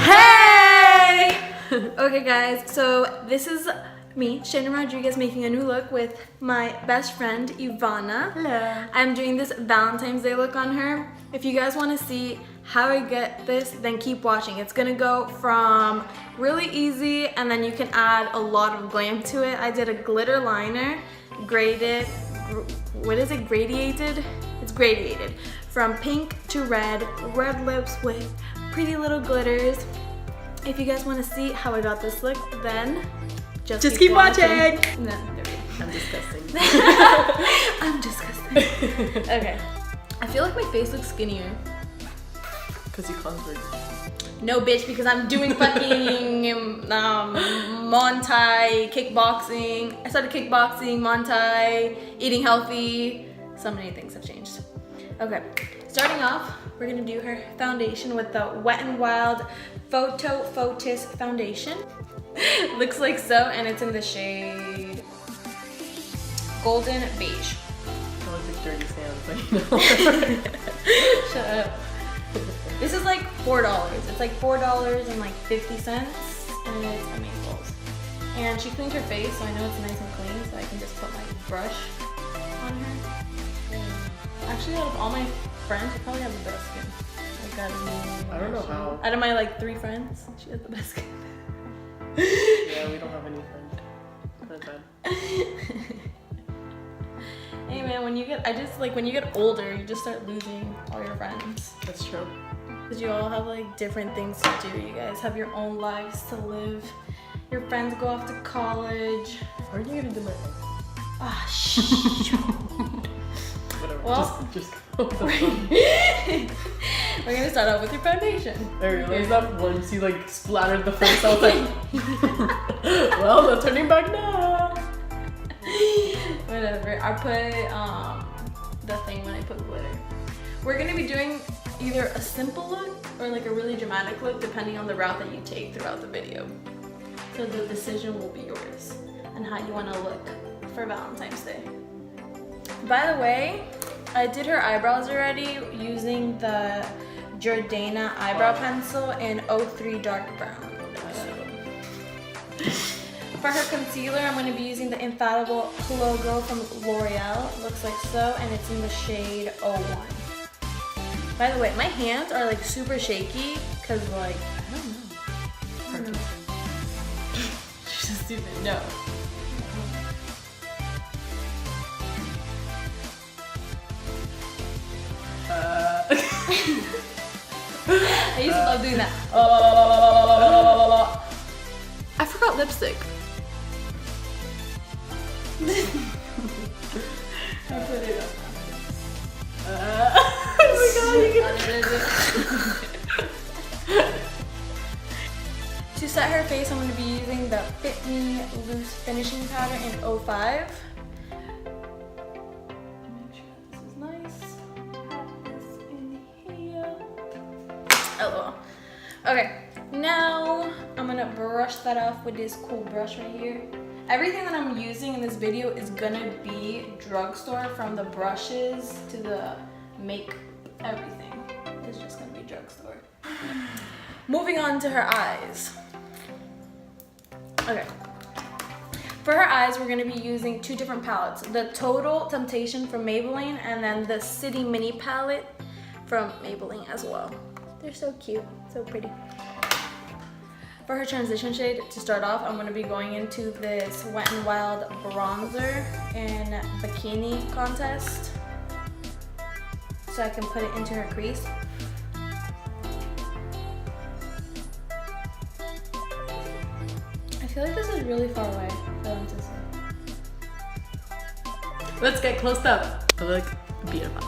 Hey! Okay guys, so this is me, Shannon Rodriguez, making a new look with my best friend, Ivana. Hello. I'm doing this Valentine's Day look on her. If you guys want to see how I get this, then keep watching. It's gonna go from really easy and then you can add a lot of glam to it. I did a glitter liner, gradiated. It's gradiated. From pink to red lips with pretty little glitters. If you guys want to see how I got this look, then just keep watching. No, I'm disgusting. I'm disgusting. Okay. I feel like my face looks skinnier. Because you contoured. No, bitch, because I'm doing fucking Muay Thai, kickboxing. I started kickboxing, Muay Thai, eating healthy. So many things have changed. Okay, starting off, we're gonna do her foundation with the Wet n Wild Phtotfocus foundation. Looks like so, and it's in the shade Golden Beige. I look like dirty sand, but you know. Shut up. This is like $4. It's like $4 and like 50 cents, and it's amazing. And she cleaned her face, so I know it's nice and clean, so I can just put my brush on her. Actually, out of all my friends, she probably has the best skin. Like, I don't know how. Out of my like 3 friends, she has the best skin. Yeah, we don't have any friends. That's bad. Hey man, when you get older, you just start losing all your friends. That's true. Because you all have like different things to do. You guys have your own lives to live. Your friends go off to college. Where are you gonna do my hair? Ah, shh. Whatever. Well, just go. We're gonna start out with your foundation. I realized that once you like splattered the face, I was like, well, no turning back now. Whatever. I put the thing when I put glitter. We're gonna be doing either a simple look or like a really dramatic look, depending on the route that you take throughout the video. So the decision will be yours and how you want to look for Valentine's Day. By the way, I did her eyebrows already using the Jordana eyebrow pencil in 03 dark brown. For her concealer, I'm going to be using the Infallible logo from L'Oreal. It looks like so, and it's in the shade 01. By the way, my hands are like super shaky because like, I don't know. She's just stupid. No. I used to love doing that. I forgot lipstick. I put it up. Oh my god, To set her face, I'm going to be using the Fit Me Loose Finishing Powder in 05. Make sure this is nice. Have this in here. LOL. Okay, now I'm going to brush that off with this cool brush right here. Everything that I'm using in this video is gonna be drugstore, from the brushes to the makeup, everything is just gonna be drugstore. Moving on to her eyes. Okay. For her eyes, we're gonna be using 2 different palettes. The Total Temptation from Maybelline and then the City Mini palette from Maybelline as well. They're so cute, so pretty. For her transition shade, to start off, I'm going to be going into this Wet n Wild bronzer in Bikini contest, so I can put it into her crease. I feel like this is really far away for them to see. Let's get close up. I look beautiful.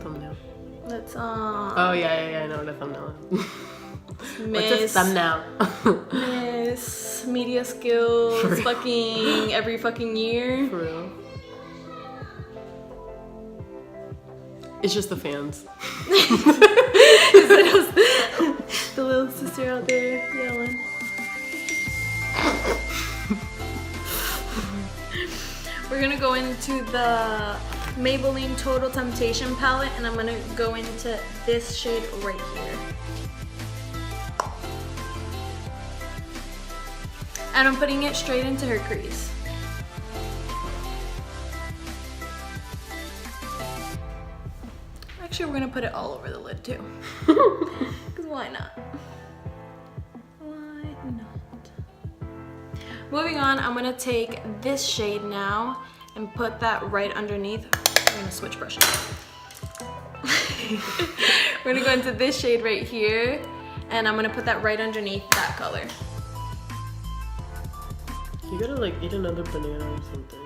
Thumbnail. Let's Oh yeah, I know what a thumbnail is. What's a Miss thumbnail? Miss Media Skills fucking every fucking year. For real. It's just the fans. The little sister out there yelling. We're gonna go into the Maybelline Total Temptation palette, and I'm gonna go into this shade right here. And I'm putting it straight into her crease. Actually, we're gonna put it all over the lid too. Because why not? Why not? Moving on, I'm gonna take this shade now and put that right underneath. I'm gonna switch brushes. We're gonna go into this shade right here, and I'm gonna put that right underneath that color. You gotta like eat another banana or something.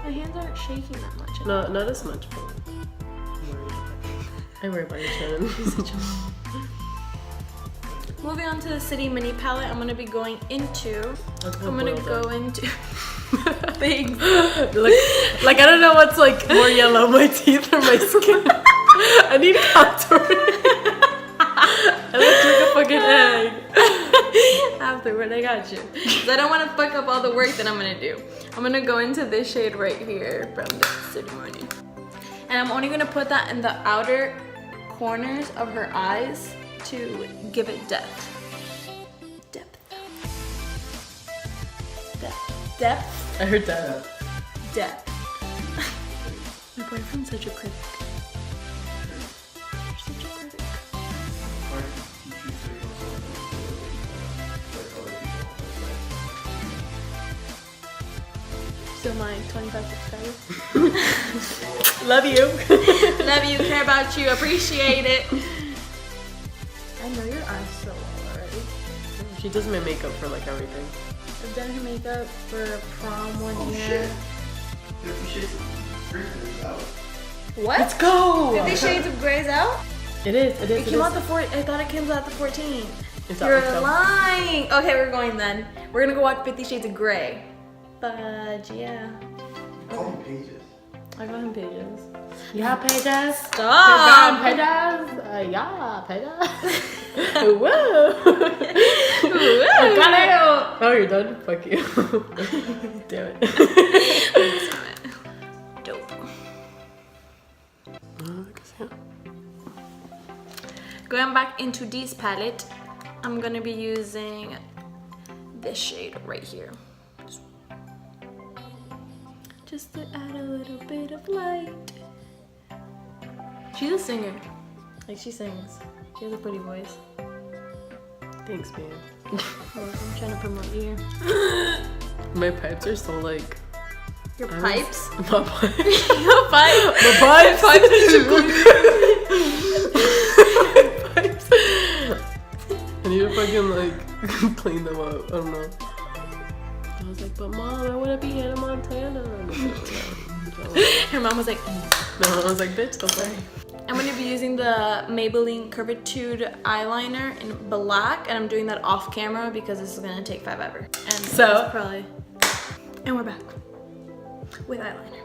My hands aren't shaking that much. No, not as much, but I worry about your chin. Moving on to the City Mini palette, I'm gonna be going into. I'm gonna go into. Thanks. Like I don't know what's like more yellow, my teeth or my skin. I need contouring. I look like a fucking egg. Afterward, I got you. Cause I don't want to fuck up all the work that I'm gonna do. I'm gonna go into this shade right here from the City Mini, and I'm only gonna put that in the outer corners of her eyes to give it depth. Depth. I heard that. Depth. My boyfriend's such a critic. You're such a critic. Still my 25 subscribers. Love you. Love you, care about you, appreciate it. I know your eyes so well already. She does my makeup for like everything. I've done her makeup for prom one year. Shit. 50 Shades of Grey is out. What? Let's go! 50 Shades of Grey's out? It is. It came out the I thought it came out the 14th. It's You're out. lying. Okay, we're going then. We're gonna go watch 50 Shades of Grey. But yeah. Call me Pages. I got him Pages. Yeah, Pages. Stop. Pages. Yeah, Pages. Whoa. I got it. Oh, you're done? Fuck you. Damn it. Dope. Going back into this palette, I'm gonna be using this shade right here. Just to add a little bit of light. She's a singer. Like, she sings. She has a pretty voice. Thanks, man. I'm trying to promote you. My pipes are so like. Your pipes? My pipes. Your pipes? My pipes. Pipes. I need to fucking like clean them up. I don't know. I was like, but mom, I want to be Hannah Montana. Her mom was like, No, I was like, bitch, don't worry. I'm going to be using the Maybelline Curvitude eyeliner in black, and I'm doing that off camera because this is going to take forever. And So probably. And we're back with eyeliner.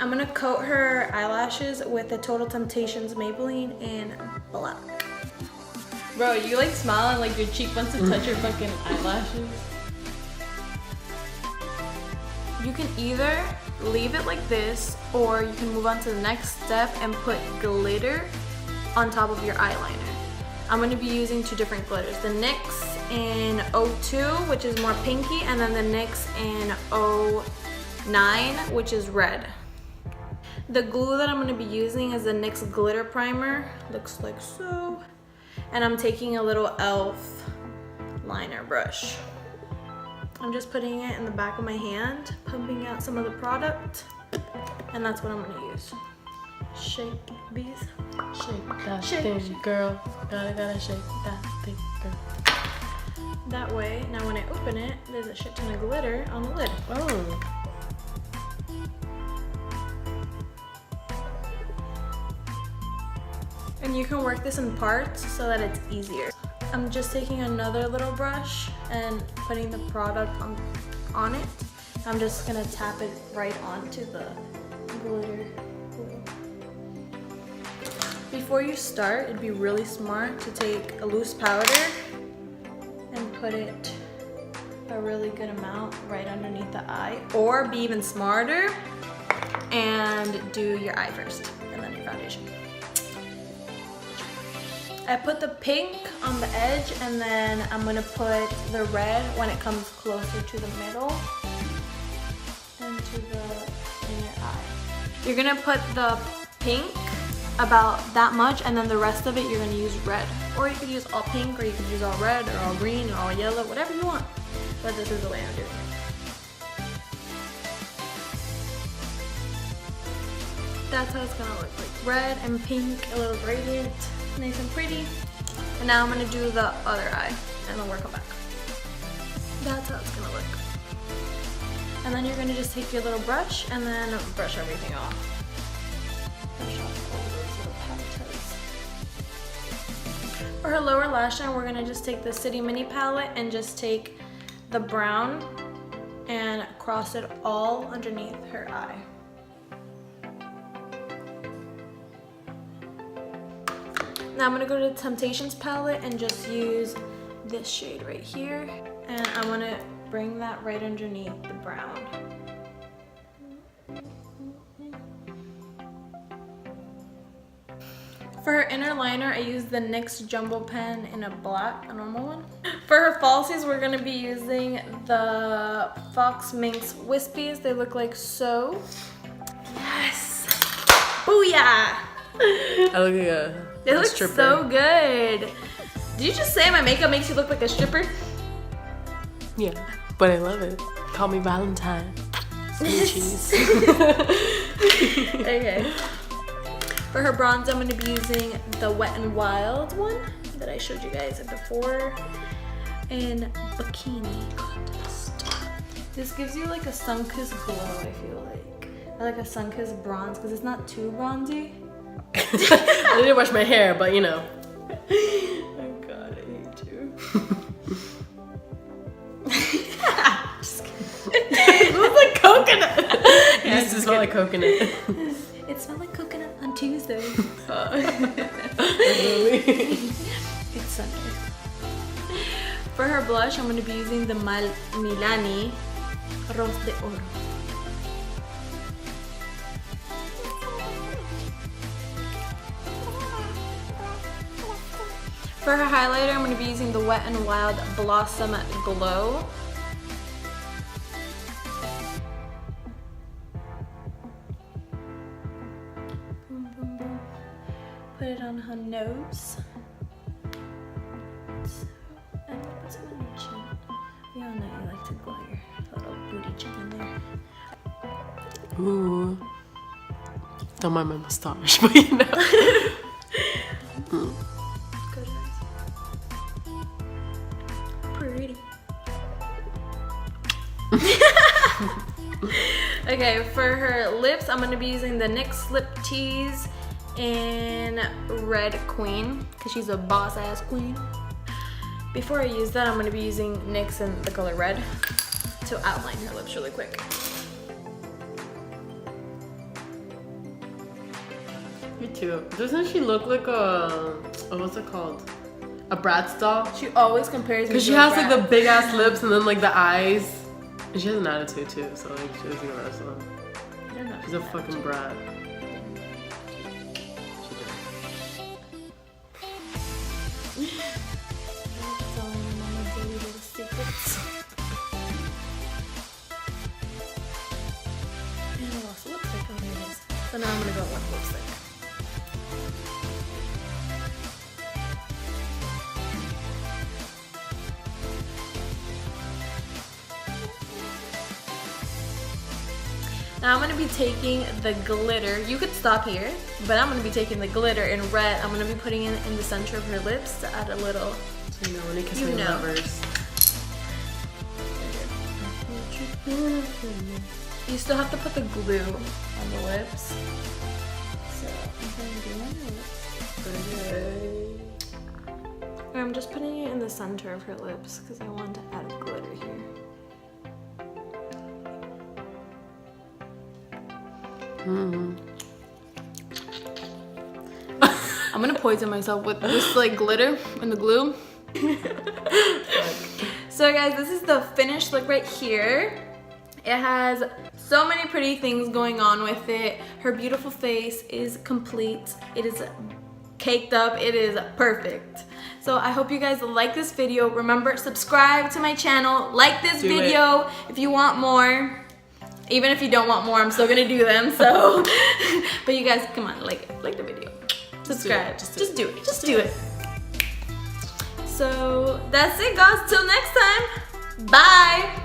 I'm going to coat her eyelashes with the Total Temptations Maybelline in black. Bro, you like smile and like your cheek wants to touch your fucking eyelashes. You can either leave it like this, or you can move on to the next step and put glitter on top of your eyeliner. I'm going to be using two different glitters. The NYX in 02, which is more pinky, and then the NYX in 09, which is red. The glue that I'm going to be using is the NYX Glitter Primer. Looks like so. And I'm taking a little e.l.f. liner brush. I'm just putting it in the back of my hand, pumping out some of the product, and that's what I'm gonna use. Shake these. shake that Shake, thing, shake. girl. Gotta shake that thing, girl. That way, now when I open it, there's a shit ton of glitter on the lid. Oh. And you can work this in parts so that it's easier. I'm just taking another little brush and putting the product on it. I'm just gonna tap it right onto the glitter glue. Before you start, it'd be really smart to take a loose powder and put it a really good amount right underneath the eye. Or be even smarter and do your eye first, and then your foundation. I put the pink on the edge, and then I'm gonna put the red when it comes closer to the middle and to the inner eye. You're gonna put the pink about that much, and then the rest of it you're gonna use red. Or you could use all pink, or you could use all red, or all green, or all yellow, whatever you want. But this is the way I'm doing it. That's how it's gonna look, like red and pink, a little gradient, nice and pretty. And now I'm gonna do the other eye, and then work on back. That's how it's gonna look. And then you're gonna just take your little brush and then brush everything off. Brush off all those little powder toes. For her lower lash line, we're gonna just take the City Mini palette and just take the brown and cross it all underneath her eye. Now I'm gonna go to the Temptations palette and just use this shade right here. And I wanna bring that right underneath the brown. For her inner liner, I used the NYX Jumbo Pen in a black, a normal one. For her falsies, we're gonna be using the Fauxmmink's Wispies. They look like so. Yes! Booyah! I look like a They look stripper. so good. Did you just say my makeup makes you look like a stripper? Yeah, but I love it. Call me Valentine. Cheese. Okay. For her bronze, I'm going to be using the Wet n Wild one that I showed you guys before in Bikini Contest. This gives you like a sun-kissed glow, I feel like. Or like a sun-kissed bronze, because it's not too bronzy. I didn't wash my hair, but you know. Oh god, I hate you. Just kidding. It looks like coconut. It used to smell like coconut. It smelled like coconut on Tuesday. It's Sunday. For her blush, I'm going to be using the Milani Rose de Oro. For her highlighter, I'm going to be using the Wet n Wild Blossom Glow. Boom, boom, boom. Put it on her nose. So, and put some on your chin. We all know you like to glow your little booty chin in there. Ooh. Don't mind my mustache, but you know. Good eyes. Pretty. Okay, for her lips, I'm gonna be using the NYX Lip Tease in Red Queen, because she's a boss ass queen. Before I use that, I'm gonna be using NYX in the color Red to outline her lips really quick. Me too. Doesn't she look like a, what's it called? A Bratz doll? She always compares me Because to she a has like brat. the big ass lips and then like the eyes. And she has an attitude too, so like she doesn't get rest of them. I don't know. She's a fucking brat. Telling my mama dirty little secrets. And I lost lipstick. Oh, there it is. So now I'm gonna go with lipstick. Now I'm going to be taking the glitter. You could stop here, but I'm going to be taking the glitter in red. I'm going to be putting it in the center of her lips to add a little. So you know when they kiss You me know. lovers. You still have to put the glue on the lips. So I'm putting glue on your lips. And I'm just putting it in the center of her lips because I want to add glitter here. I'm gonna poison myself with this like glitter and the glue. So guys, this is the finished look right here. It has So many pretty things going on with it. Her beautiful face is complete. It is caked up. It is perfect. So I hope you guys like this video. Remember, subscribe to my channel. Like this video if you want more. Even if you don't want more, I'm still gonna do them. So, but you guys, come on, like the video. Subscribe. Just do it. Just do it. So that's it, guys. Till next time. Bye.